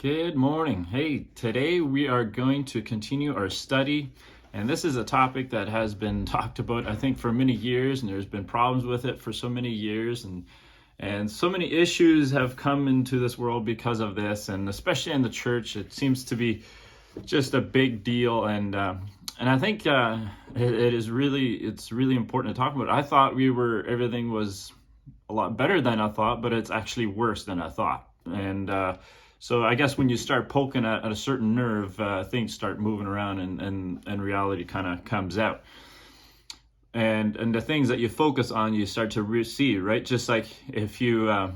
Good morning. Hey, today we are going to continue our study, and this is a topic that has been talked about, I think, for many years, and there's been problems with it for so many years, and so many issues have come into this world because of this, and especially in the church, it seems to be just a big deal, and I think it's really important to talk about. I thought everything was a lot better than I thought, but it's actually worse than I thought, and so I guess when you start poking at a certain nerve, things start moving around, and reality kind of comes out. And the things that you focus on, you start to see, right? Just like if you, I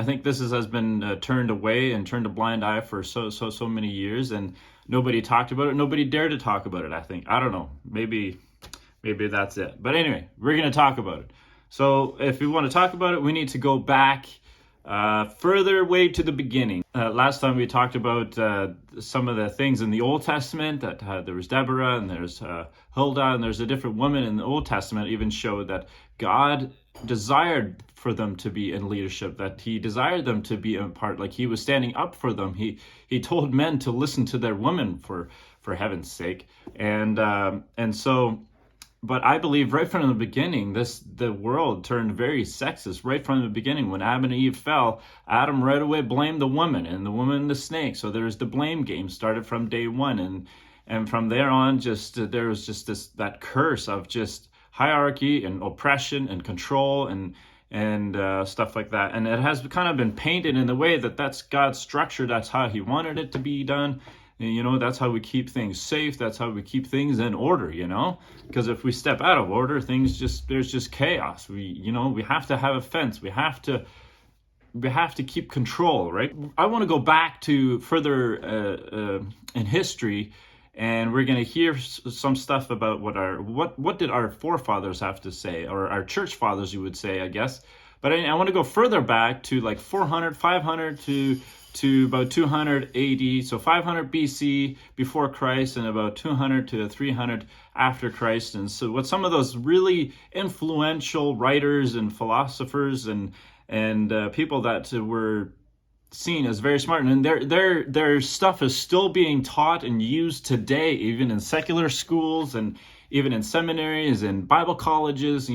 think has been turned away and turned a blind eye for so many years, and nobody talked about it. Nobody dared to talk about it. I don't know. Maybe that's it. But anyway, we're gonna talk about it. So if we want to talk about it, we need to go back further way to the beginning. Last time we talked about some of the things in the Old Testament, that there was Deborah and there's Huldah, and there's a different woman in the Old Testament even showed that God desired for them to be in leadership, that he desired them to be a part, like he was standing up for them. He told men to listen to their women for heaven's sake. And so, but I believe right from the beginning, the world turned very sexist right from the beginning. When Adam and Eve fell, Adam right away blamed the woman, and the woman the snake. So there's the blame game started from day one, and from there on, there was just that curse of just hierarchy and oppression and control and stuff like that. And it has kind of been painted in the way that that's God's structure. That's how he wanted it to be done. And, that's how we keep things safe. That's how we keep things in order, because if we step out of order, there's just chaos. We have to have a fence. We have to keep control, right? I want to go back to further in history, and we're going to hear some stuff about what did our forefathers have to say, or our church fathers, you would say, I guess. But I want to go further back to like 400, 500 to about 200 AD, so 500 BC before Christ, and about 200 to 300 after Christ. And so what some of those really influential writers and philosophers and people that were seen as very smart, and their stuff is still being taught and used today, even in secular schools and even in seminaries and Bible colleges.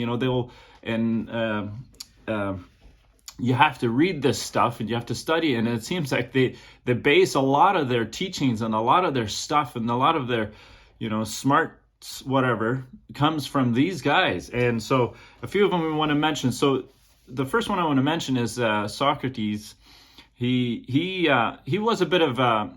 You have to read this stuff and you have to study, and it seems like they base a lot of their teachings and a lot of their stuff and a lot of their smart whatever comes from these guys. And so a few of them we want to mention. So the first one I want to mention is Socrates. He was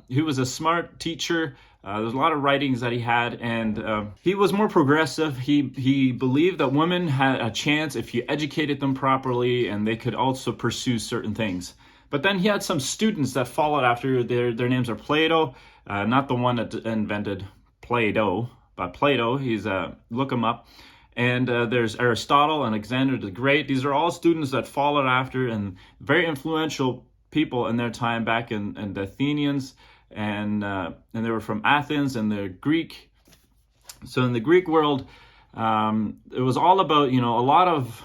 he was a smart teacher. There's a lot of writings that he had, and he was more progressive. He believed that women had a chance if you educated them properly, and they could also pursue certain things. But then he had some students that followed after. Their names are Plato, not the one that invented Play-Doh, but Plato. He's look him up. And there's Aristotle, Alexander the Great. These are all students that followed after, and very influential people in their time back in the Athenians. And they were from Athens, and they're Greek. So in the Greek world, it was all about, a lot of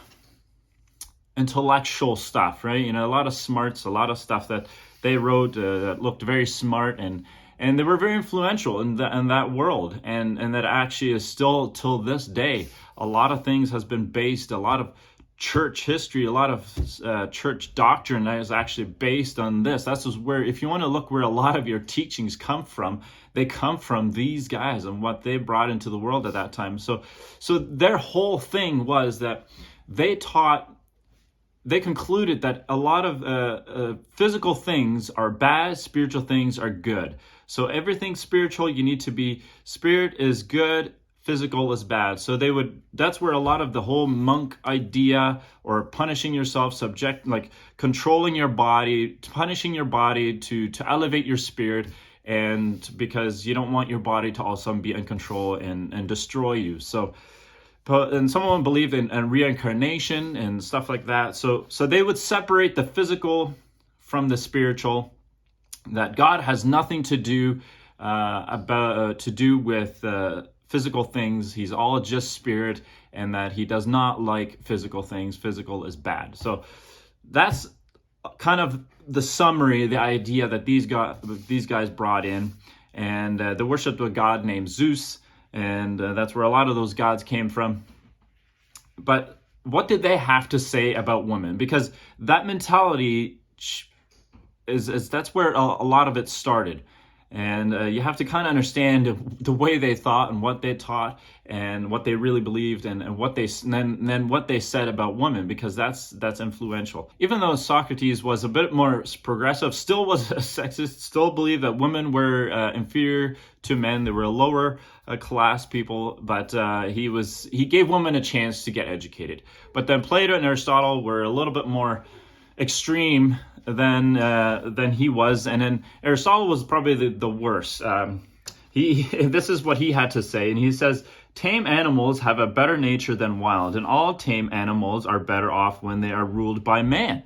intellectual stuff, right? A lot of smarts, a lot of stuff that they wrote that looked very smart, and they were very influential in that world, and that actually is still till this day. A lot of things has been based, a lot of church history, a lot of church doctrine that is actually based on this. That's where, if you want to look where a lot of your teachings come from, they come from these guys and what they brought into the world at that time. So their whole thing was that they concluded that a lot of physical things are bad, spiritual things are good. So everything spiritual, you need to be, spirit is good, physical is bad. So that's where a lot of the whole monk idea, or punishing yourself, like controlling your body, punishing your body to elevate your spirit, and because you don't want your body to also be in control and destroy you. So, and some of them believed in reincarnation and stuff like that. So they would separate the physical from the spiritual, that God has nothing to do with physical things. He's all just spirit, and that he does not like physical things. Physical is bad. So that's kind of the summary, the idea that these guys brought in, and they worshipped a god named Zeus, and that's where a lot of those gods came from. But what did they have to say about women? Because that mentality is that's where a lot of it started. And you have to kind of understand the way they thought and what they taught and what they really believed, and what they then what they said about women, because that's influential. Even though Socrates was a bit more progressive, still was a sexist, still believed that women were inferior to men. They were lower class people, but he gave women a chance to get educated. But then Plato and Aristotle were a little bit more extreme than he was, and then Aristotle was probably the worst. This is what he had to say, and he says, "Tame animals have a better nature than wild, and all tame animals are better off when they are ruled by man,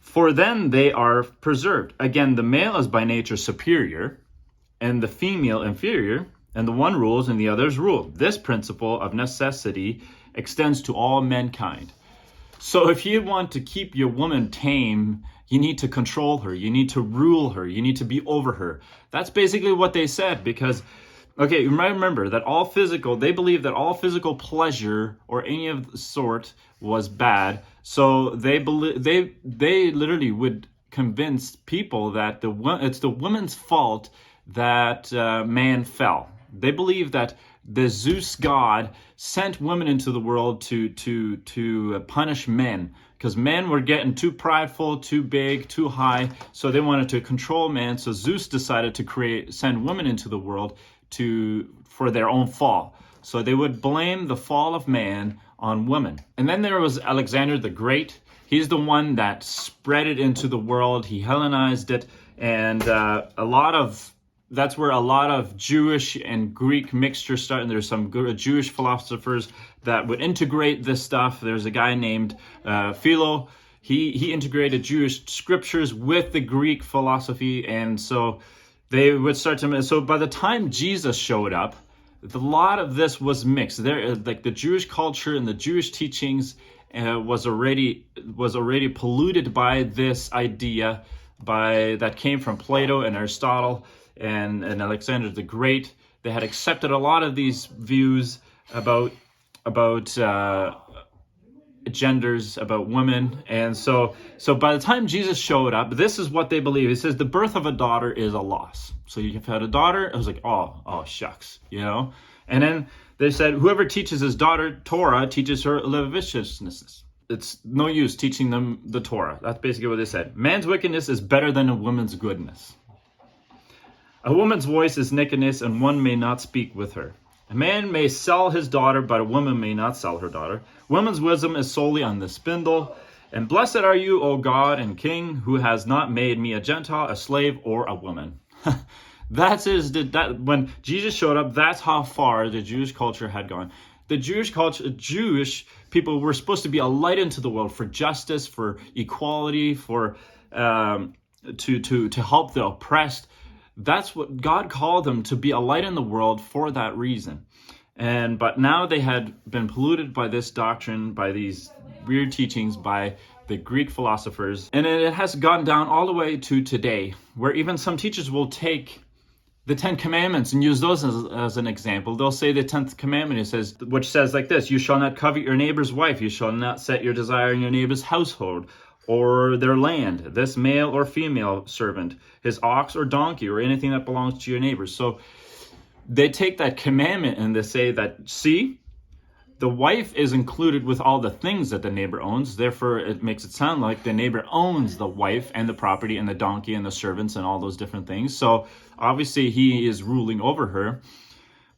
for then they are preserved. Again, the male is by nature superior, and the female inferior, and the one rules and the others rule. This principle of necessity extends to all mankind." So if you want to keep your woman tame, you need to control her, you need to rule her, you need to be over her. That's basically what they said, because, okay, you might remember that they believed that all physical pleasure or any of the sort was bad. So they literally would convince people that it's the woman's fault that man fell. They believe that the Zeus god sent women into the world to punish men, because men were getting too prideful, too big, too high, so they wanted to control man. So Zeus decided to send women into the world for their own fall. So they would blame the fall of man on women. And then there was Alexander the Great. He's the one that spread it into the world. He Hellenized it, and that's where a lot of Jewish and Greek mixture started. And there's some Jewish philosophers that would integrate this stuff. There's a guy named Philo. He integrated Jewish scriptures with the Greek philosophy, and so they would start to. So by the time Jesus showed up, a lot of this was mixed. Like the Jewish culture and the Jewish teachings was already polluted by this idea that came from Plato and Aristotle. And Alexander the Great. They had accepted a lot of these views about genders, about women. And so by the time Jesus showed up, this is what they believe. He says the birth of a daughter is a loss. So you've had a daughter. I was like, oh shucks, you know. And then they said whoever teaches his daughter Torah teaches her lasciviousness. It's no use teaching them the Torah. That's basically what they said. Man's wickedness is better than a woman's goodness. A woman's voice is nakedness, and one may not speak with her. A man may sell his daughter, but a woman may not sell her daughter. Woman's wisdom is solely on the spindle. And blessed are you, O God and King, who has not made me a Gentile, a slave, or a woman. When Jesus showed up, that's how far the Jewish culture had gone. The Jewish people were supposed to be a light into the world for justice, for equality, for to help the oppressed. That's what God called them, to be a light in the world for that reason. But now they had been polluted by this doctrine, by these weird teachings, by the Greek philosophers. And it has gone down all the way to today, where even some teachers will take the 10 Commandments and use those as an example. They'll say the 10th commandment, which says like this: you shall not covet your neighbor's wife, you shall not set your desire in your neighbor's household, or their land, this male or female servant, his ox or donkey, or anything that belongs to your neighbor. So they take that commandment and they say that, see, the wife is included with all the things that the neighbor owns. Therefore, it makes it sound like the neighbor owns the wife and the property and the donkey and the servants and all those different things. So obviously he is ruling over her.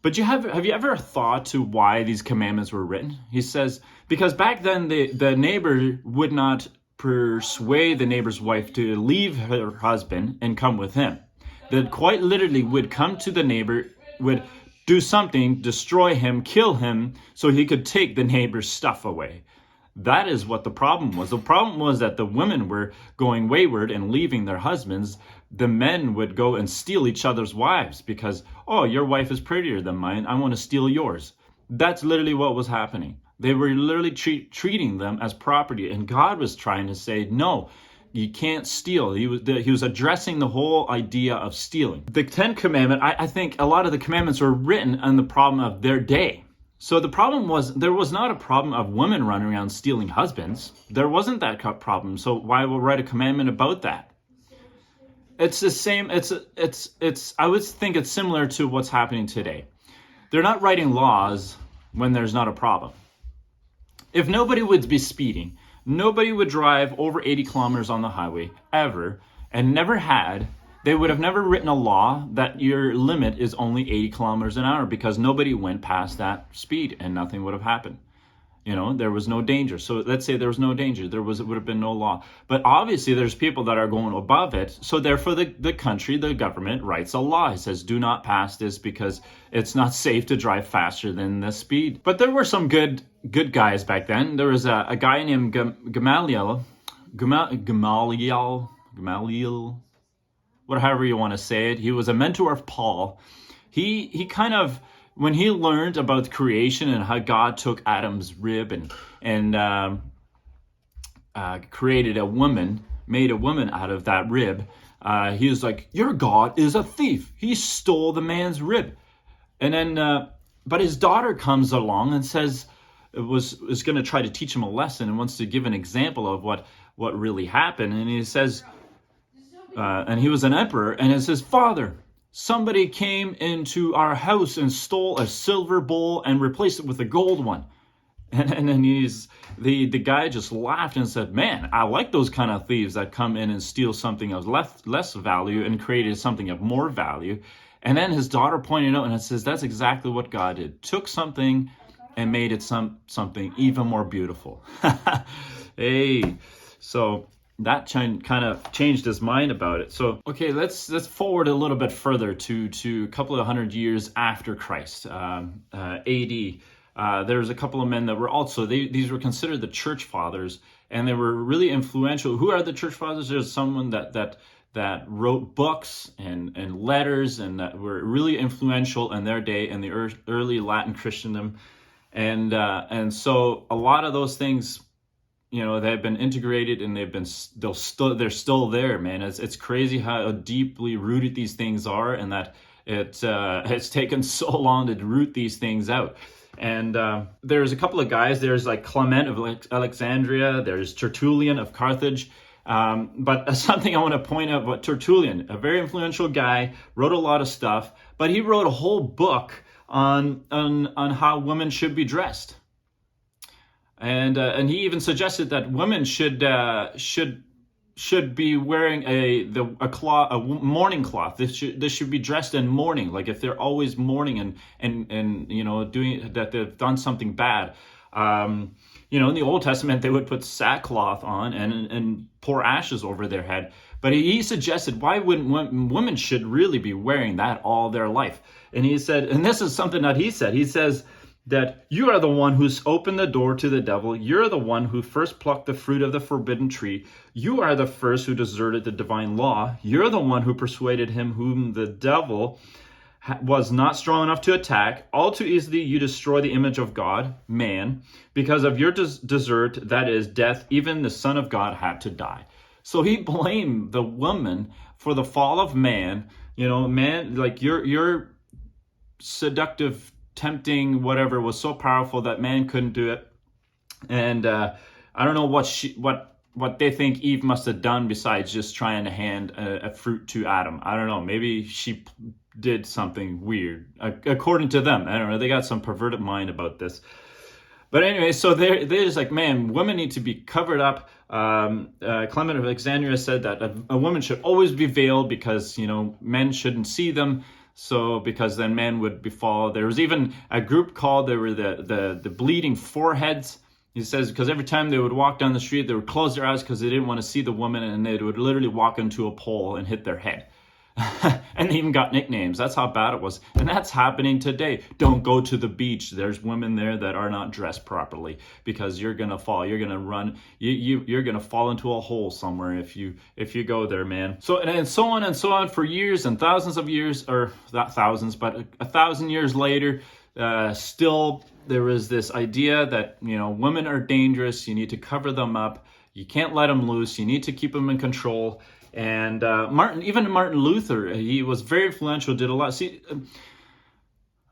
But have you ever thought to why these commandments were written? He says, because back then the neighbor would not persuade the neighbor's wife to leave her husband and come with him. That quite literally would come to the neighbor, would do something, destroy him, kill him, so he could take the neighbor's stuff away. That is what the problem was. The problem was that the women were going wayward and leaving their husbands. The men would go and steal each other's wives because, oh, your wife is prettier than mine, I want to steal yours. That's literally what was happening. They were literally treating them as property. And God was trying to say, no, you can't steal. He was addressing the whole idea of stealing. The 10th commandment, I think a lot of the commandments were written on the problem of their day. So the problem was, there was not a problem of women running around stealing husbands. There wasn't that problem. So why will write a commandment about that? It's the same. I would think it's similar to what's happening today. They're not writing laws when there's not a problem. If nobody would be speeding, nobody would drive over 80 kilometers on the highway ever, and never had, they would have never written a law that your limit is only 80 kilometers an hour, because nobody went past that speed and nothing would have happened. You know, there was no danger. So let's say there was no danger. It would have been no law. But obviously there's people that are going above it. So therefore the country, the government writes a law. It says, do not pass this because it's not safe to drive faster than the speed. But there were some good guys back then. There was a guy named Gamaliel, whatever you want to say it. He was a mentor of Paul. He kind of, when he learned about creation and how God took Adam's rib and created a woman, made a woman out of that rib, he was like, your God is a thief. He stole the man's rib. And then, but his daughter comes along and says, is going to try to teach him a lesson and wants to give an example of what really happened. And he says, and he was an emperor, and it says, Father, somebody came into our house and stole a silver bowl and replaced it with a gold one. And then the guy just laughed and said, man, I like those kind of thieves that come in and steal something of less value and created something of more value. And then his daughter pointed out, and it says, that's exactly what God did. Took something and made it something even more beautiful. Hey, so that kind of changed his mind about it. So, okay, let's forward a little bit further to a couple of hundred years after Christ, AD. There's a couple of men that were also, these were considered the church fathers, and they were really influential. Who are the church fathers? There's someone that wrote books and letters and that were really influential in their day in the early Latin Christendom. And so a lot of those things, you know, they've been integrated and they're still there, man. It's crazy how deeply rooted these things are, and that it's taken so long to root these things out. And there's a couple of guys. There's like Clement of Alexandria. There's Tertullian of Carthage. But something I want to point out about Tertullian, a very influential guy, wrote a lot of stuff, but he wrote a whole book on how women should be dressed. And he even suggested that women should be wearing a mourning cloth. They should be dressed in mourning, like if they're always mourning and you know, doing that, they've done something bad. You know, in the Old Testament, they would put sackcloth on and pour ashes over their head. But he suggested, why wouldn't women should really be wearing that all their life? And he said, and this is something that he says that you are the one who's opened the door to the devil. You're the one who first plucked the fruit of the forbidden tree. You are the first who deserted the divine law. You're the one who persuaded him whom the devil was not strong enough to attack. All too easily you destroy the image of God, man, because of your desert, that is death. Even the Son of God had to die. So he blamed the woman for the fall of man. You know, man, like your seductive, tempting, whatever was so powerful that man couldn't do it. And I don't know what they think Eve must have done besides just trying to hand a fruit to Adam. I don't know. Maybe she did something weird, according to them. I don't know. They got some perverted mind about this. But anyway, so they're just like, man, women need to be covered up. Clement of Alexandria said that a woman should always be veiled because, you know, men shouldn't see them. So because then men would befall. There was even a group called, they were the bleeding foreheads. He says, because every time they would walk down the street, they would close their eyes because they didn't want to see the woman, and they would literally walk into a pole and hit their head. And they even got nicknames. That's how bad it was. And that's happening today. Don't go to the beach. There's women there that are not dressed properly because you're going to fall. You're going to run. You're going to fall into a hole somewhere if you go there, man. So and so on for years and thousands of years, or not thousands, but 1,000 years later, still there was this idea that, you know, women are dangerous. You need to cover them up. You can't let them loose. You need to keep them in control. And Martin Luther, he was very influential, did a lot. See,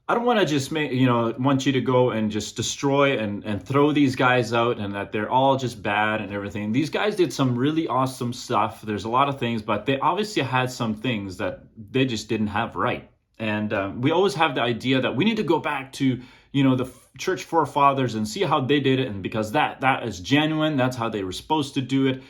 I don't want to just want you to go and just destroy and throw these guys out and that they're all just bad and everything. These guys did some really awesome stuff. There's a lot of things, but they obviously had some things that they just didn't have right. And we always have the idea that we need to go back to, the church forefathers and see how they did it. And because that is genuine, that's how they were supposed to do it,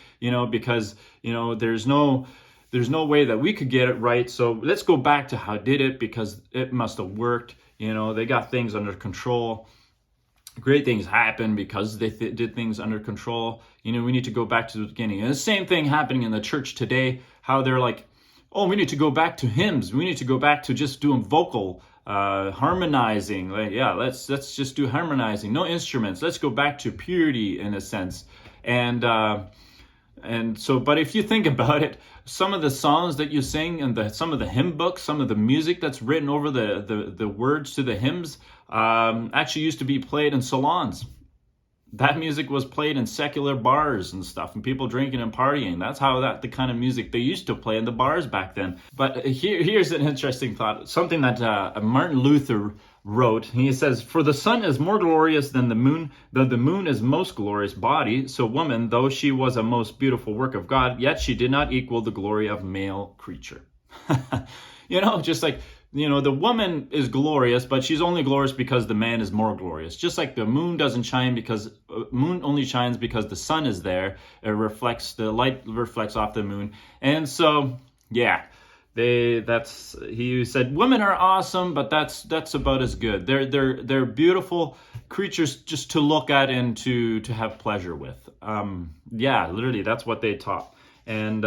because, there's no way that we could get it right. So let's go back to how did it, because it must have worked. They got things under control. Great things happen because they did things under control. We need to go back to the beginning. And the same thing happening in the church today, how they're like, oh, we need to go back to hymns. We need to go back to just doing vocal, harmonizing. Like, yeah, let's just do harmonizing. No instruments. Let's go back to purity in a sense. And so, but if you think about it, some of the songs that you sing and some of the hymn books, some of the music that's written over the words to the hymns, actually used to be played in salons. That music was played in secular bars and stuff, and people drinking and partying. That's the kind of music they used to play in the bars back then. But here's an interesting thought, something that Martin Luther wrote. He says, "For the sun is more glorious than the moon, though the moon is most glorious body. So woman, though she was a most beautiful work of God, yet she did not equal the glory of male creature." Just like, the woman is glorious, but she's only glorious because the man is more glorious. Just like the moon doesn't shine because moon only shines because the sun is there. The light reflects off the moon. And so, yeah. He said women are awesome, but that's about as good. They're beautiful creatures just to look at and to have pleasure with. Literally that's what they taught. And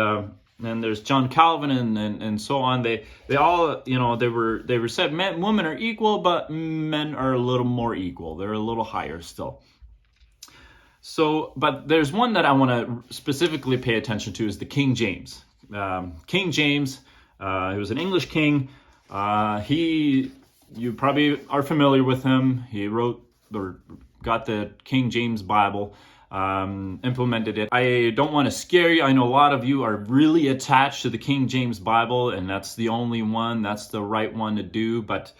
there's John Calvin and so on. They all they were said women are equal, but men are a little more equal. They're a little higher still. So, but there's one that I want to specifically pay attention to is the King James. King James. He was an English king. You probably are familiar with him. He got the King James Bible, implemented it. I don't want to scare you. I know a lot of you are really attached to the King James Bible, and that's the only one. That's the right one to do. But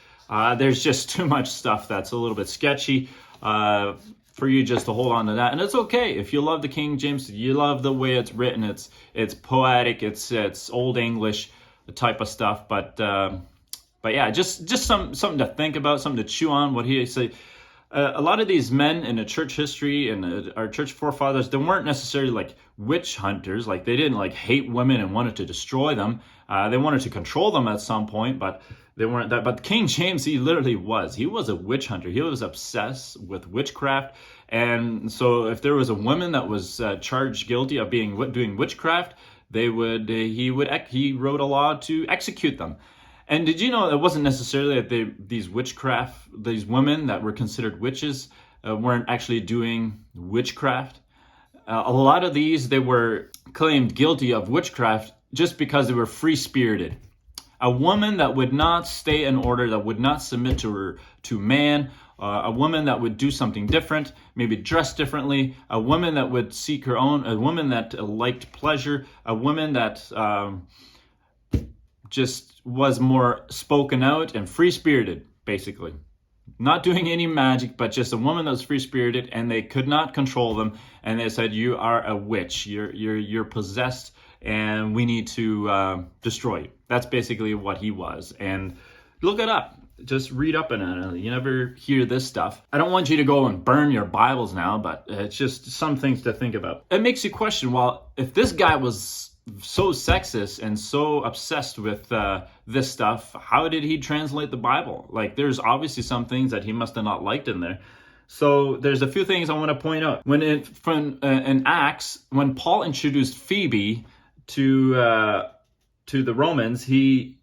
there's just too much stuff that's a little bit sketchy for you just to hold on to that. And it's okay if you love the King James. You love the way it's written. It's poetic. It's Old English type of stuff, but yeah, just something to think about, something to chew on. What he said, a lot of these men in the church history and our church forefathers, they weren't necessarily like witch hunters. Like they didn't like hate women and wanted to destroy them. They wanted to control them at some point, but they weren't that. But King James, he literally was. He was a witch hunter. He was obsessed with witchcraft. And so if there was a woman that was charged guilty of doing witchcraft, he wrote a law to execute them. And did you know it wasn't necessarily that these women that were considered witches weren't actually doing witchcraft? A lot of these, they were claimed guilty of witchcraft just because they were free-spirited. A woman that would not stay in order, that would not submit to man, a woman that would do something different, maybe dress differently, a woman that would seek her own, a woman that liked pleasure, a woman that just was more spoken out and free-spirited, basically. Not doing any magic, but just a woman that was free-spirited, and they could not control them, and they said, you are a witch, you're possessed, and we need to destroy you. That's basically what he was. And look it up. Just read up on it. You never hear this stuff. I don't want you to go and burn your Bibles now, but it's just some things to think about. It makes you question, well, if this guy was so sexist and so obsessed with this stuff, how did he translate the Bible? Like, there's obviously some things that he must have not liked in there. So there's a few things I want to point out. In Acts, when Paul introduced Phoebe to the Romans, he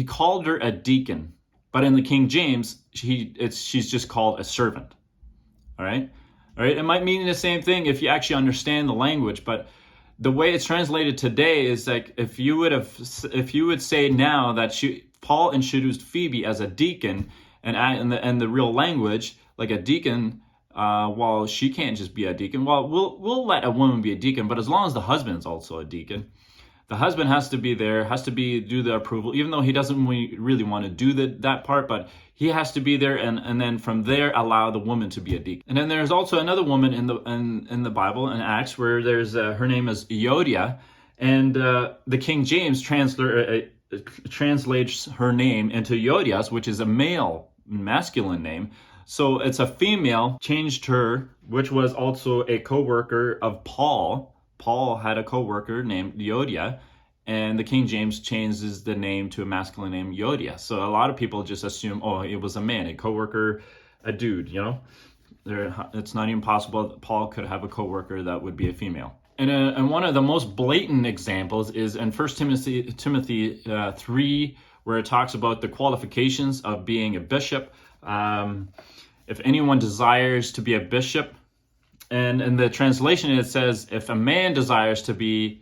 called her a deacon. But in the King James, she's just called a servant. All right? It might mean the same thing if you actually understand the language, but the way it's translated today is like if you would say now that Paul introduced Phoebe as a deacon, and the real language, like a deacon well, she can't just be a deacon. Well, we'll let a woman be a deacon, but as long as the husband's also a deacon, the husband has to be there, has to do the approval, even though he doesn't really want to do that part, but he has to be there, and then from there allow the woman to be a deacon. And then there's also another woman in the Bible in Acts where there's her name is Euodia, and the King James translates her name into Euodias, which is a masculine name. So it's a female changed her, which was also a co-worker of Paul. Paul had a co-worker named Euodia, and the King James changes the name to a masculine name, Euodia. So a lot of people just assume, oh, it was a man, a co-worker, a dude, you know? It's not even possible that Paul could have a co-worker that would be a female. And one of the most blatant examples is in 1 Timothy 3, where it talks about the qualifications of being a bishop. If anyone desires to be a bishop, and in the translation it says, if any man desires to be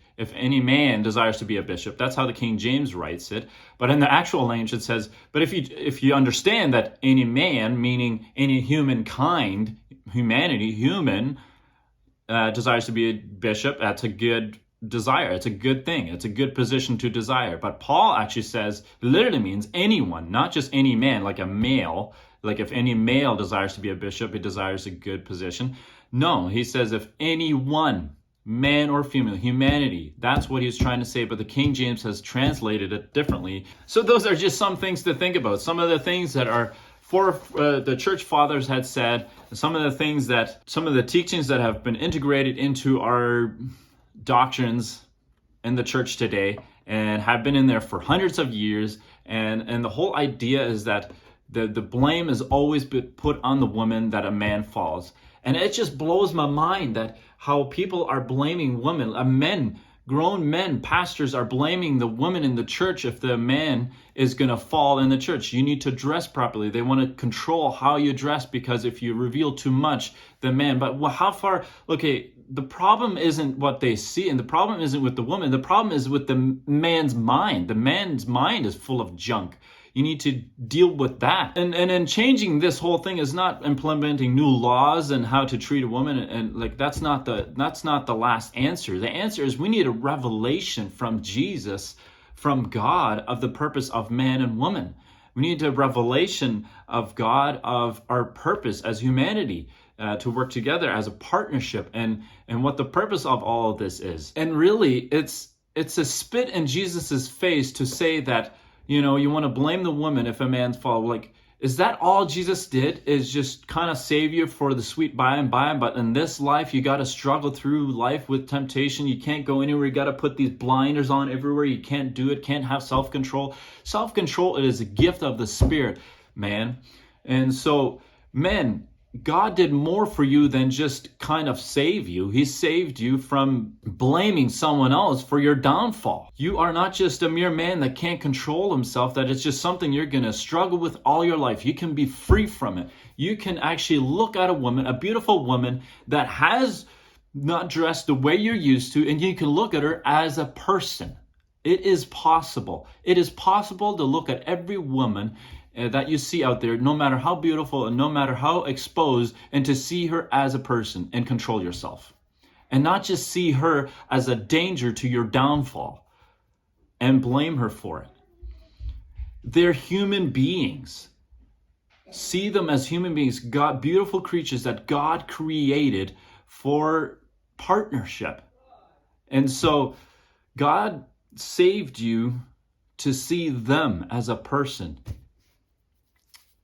a bishop. That's how the King James writes it. But in the actual language it says, but if you understand that any man, meaning any human, desires to be a bishop, that's a good desire. It's a good thing. It's a good position to desire. But Paul actually says, literally means anyone, not just any man, like a male. Like if any male desires to be a bishop, he desires a good position. No, he says if anyone, man or female, humanity, that's what he's trying to say, but the King James has translated it differently. So those are just some things to think about. Some of the things that are the church fathers had said, some of the teachings that have been integrated into our doctrines in the church today and have been in there for hundreds of years. And the whole idea is that the blame is always put on the woman that a man falls. And it just blows my mind that how people are blaming women, grown men, pastors are blaming the woman in the church if the man is going to fall in the church. You need to dress properly. They want to control how you dress because if you reveal too much, the man. But how far? Okay, the problem isn't what they see, and the problem isn't with the woman. The problem is with the man's mind. The man's mind is full of junk. You need to deal with that. And in changing this whole thing is not implementing new laws and how to treat a woman, and like that's not the last answer. The answer is we need a revelation from Jesus, from God, of the purpose of man and woman. We need a revelation of God of our purpose as humanity, to work together as a partnership, and what the purpose of all of this is. And really, it's a spit in Jesus's face to say that, you know, you want to blame the woman if a man's fall. Like, is that all Jesus did? Is just kind of save you for the sweet by and by? But in this life, you got to struggle through life with temptation. You can't go anywhere. You got to put these blinders on everywhere. You can't do it. Can't have self-control. Self-control, it is a gift of the Spirit, man. And so, men, God did more for you than just kind of save you. He saved you from blaming someone else for your downfall. You are not just a mere man that can't control himself, that it's just something you're going to struggle with all your life. You can be free from it. You can actually look at a woman, a beautiful woman that has not dressed the way you're used to, and you can look at her as a person. It is possible. It is possible to look at every woman that you see out there, no matter how beautiful and no matter how exposed, and to see her as a person and control yourself. And not just see her as a danger to your downfall and blame her for it. They're human beings. See them as human beings, God, beautiful creatures that God created for partnership. And so God saved you to see them as a person,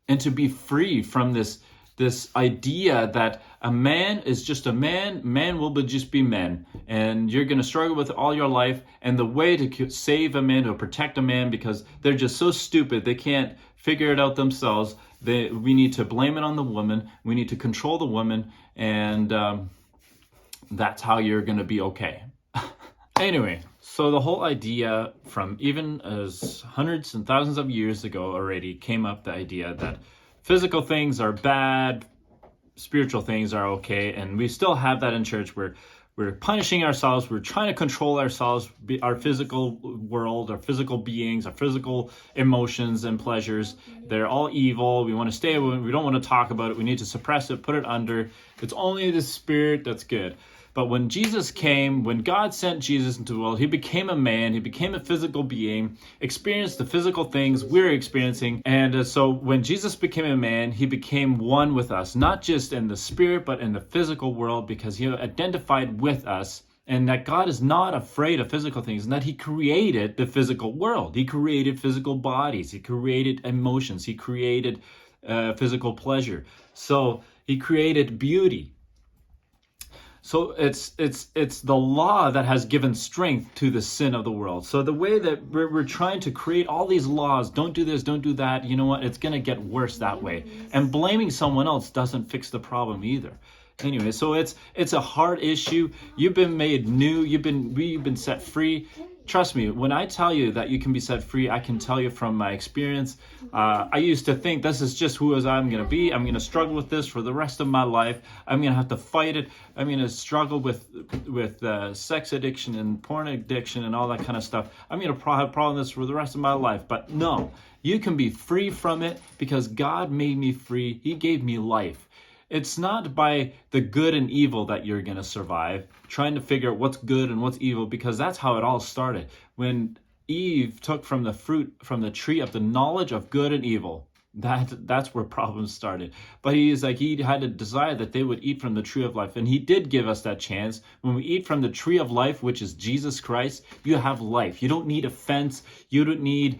and to be free from this idea that a man is just a man will just be men, and you're going to struggle with it all your life. And the way to save a man, to protect a man, because they're just so stupid, they can't figure it out themselves, we need to blame it on the woman, we need to control the woman, and that's how you're going to be okay. Anyway, so the whole idea from even as hundreds and thousands of years ago already came up, the idea that physical things are bad, spiritual things are okay. And we still have that in church where we're punishing ourselves. We're trying to control ourselves, our physical world, our physical beings, our physical emotions and pleasures. They're all evil. We want to stay away. We don't want to talk about it. We need to suppress it, put it under. It's only the spirit that's good. But when Jesus came, when God sent Jesus into the world, he became a man, he became a physical being, experienced the physical things we're experiencing. And so when Jesus became a man, he became one with us, not just in the spirit, but in the physical world, because he identified with us. And that God is not afraid of physical things, and that he created the physical world. He created physical bodies, he created emotions, he created physical pleasure. So he created beauty. So it's the law that has given strength to the sin of the world. So the way that we're trying to create all these laws, don't do this, don't do that, you know what, it's going to get worse that way. And blaming someone else doesn't fix the problem either. Anyway, so it's a hard issue. You've been made new, we've been set free. Trust me, when I tell you that you can be set free, I can tell you from my experience. I used to think this is just who I'm going to be. I'm going to struggle with this for the rest of my life. I'm going to have to fight it. I'm going to struggle with sex addiction and porn addiction and all that kind of stuff. I'm going to have problems with this for the rest of my life. But no, you can be free from it because God made me free. He gave me life. It's not by the good and evil that you're going to survive, trying to figure out what's good and what's evil, because that's how it all started. When Eve took from the fruit, from the tree of the knowledge of good and evil, that's where problems started. But he had a desire that they would eat from the tree of life. And he did give us that chance. When we eat from the tree of life, which is Jesus Christ, you have life. You don't need a fence. You don't need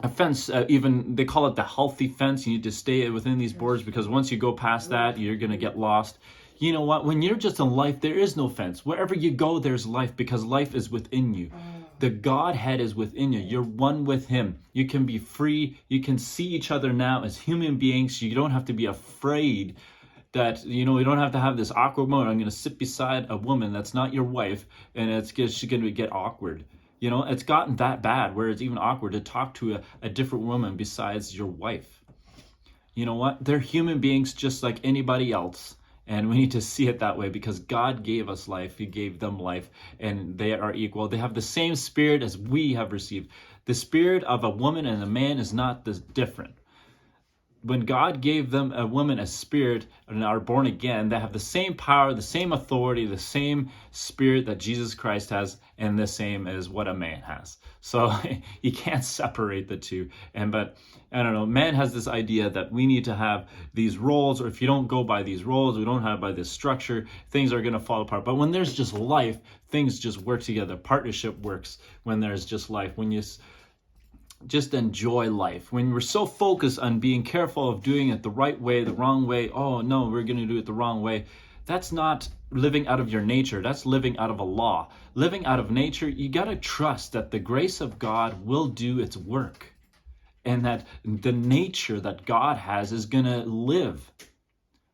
a fence, even they call it the healthy fence. You need to stay within these borders, because once you go past that, you're going to get lost. You know what? When you're just in life, there is no fence. Wherever you go, there's life, because life is within you. The Godhead is within you. You're one with him. You can be free. You can see each other now as human beings. You don't have to be afraid that, you don't have to have this awkward moment. I'm going to sit beside a woman that's not your wife, and she's going to get awkward. It's gotten that bad where it's even awkward to talk to a different woman besides your wife. You know what? They're human beings just like anybody else. And we need to see it that way, because God gave us life. He gave them life, and they are equal. They have the same spirit as we have received. The spirit of a woman and a man is not this different. When God gave them a woman a spirit and are born again, they have the same power, the same authority, the same spirit that Jesus Christ has, and the same as what a man has. So you can't separate the two. But I don't know, man has this idea that we need to have these roles, or if you don't go by these roles, we don't have by this structure, things are going to fall apart. But when there's just life, things just work together. Partnership works when there's just life. When you just enjoy life. When we're so focused on being careful of doing it the right way, the wrong way, oh no, we're going to do it the wrong way. That's not living out of your nature. That's living out of a law. Living out of nature, you got to trust that the grace of God will do its work, and that the nature that God has is going to live.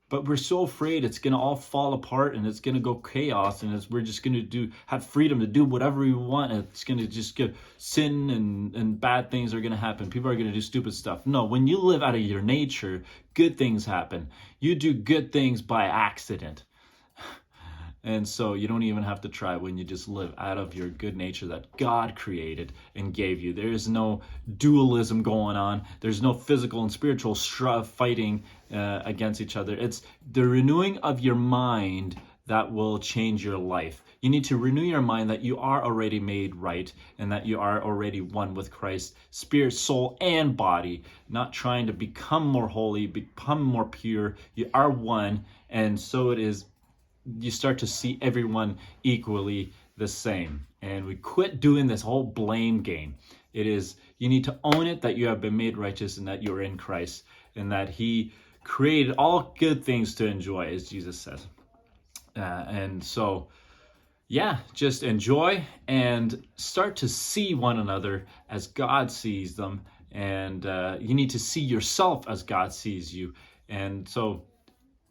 But we're so afraid it's going to all fall apart, and it's going to go chaos, and we're just going to have freedom to do whatever we want. And it's going to just get sin, and bad things are going to happen. People are going to do stupid stuff. No, when you live out of your nature, good things happen. You do good things by accident. And so you don't even have to try when you just live out of your good nature that God created and gave you. There is no dualism going on. There's no physical and spiritual fighting against each other. It's the renewing of your mind that will change your life. You need to renew your mind that you are already made right, and that you are already one with Christ, spirit, soul, and body, not trying to become more holy, become more pure. You are one, and so it is. You start to see everyone equally the same. And we quit doing this whole blame game. It is, you need to own it that you have been made righteous, and that you're in Christ, and that he created all good things to enjoy, as Jesus says. And so, just enjoy and start to see one another as God sees them. And you need to see yourself as God sees you. And so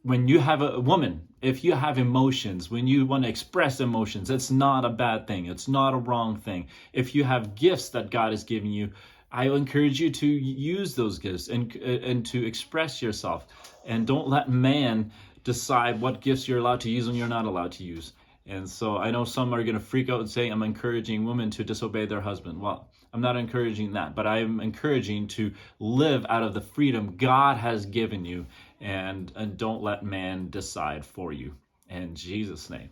when you have a woman, if you have emotions, when you want to express emotions, it's not a bad thing. It's not a wrong thing. If you have gifts that God has given you, I encourage you to use those gifts and to express yourself. And don't let man decide what gifts you're allowed to use and you're not allowed to use. And so I know some are going to freak out and say, I'm encouraging women to disobey their husband. Well, I'm not encouraging that, but I am encouraging to live out of the freedom God has given you, and don't let man decide for you. In Jesus' name.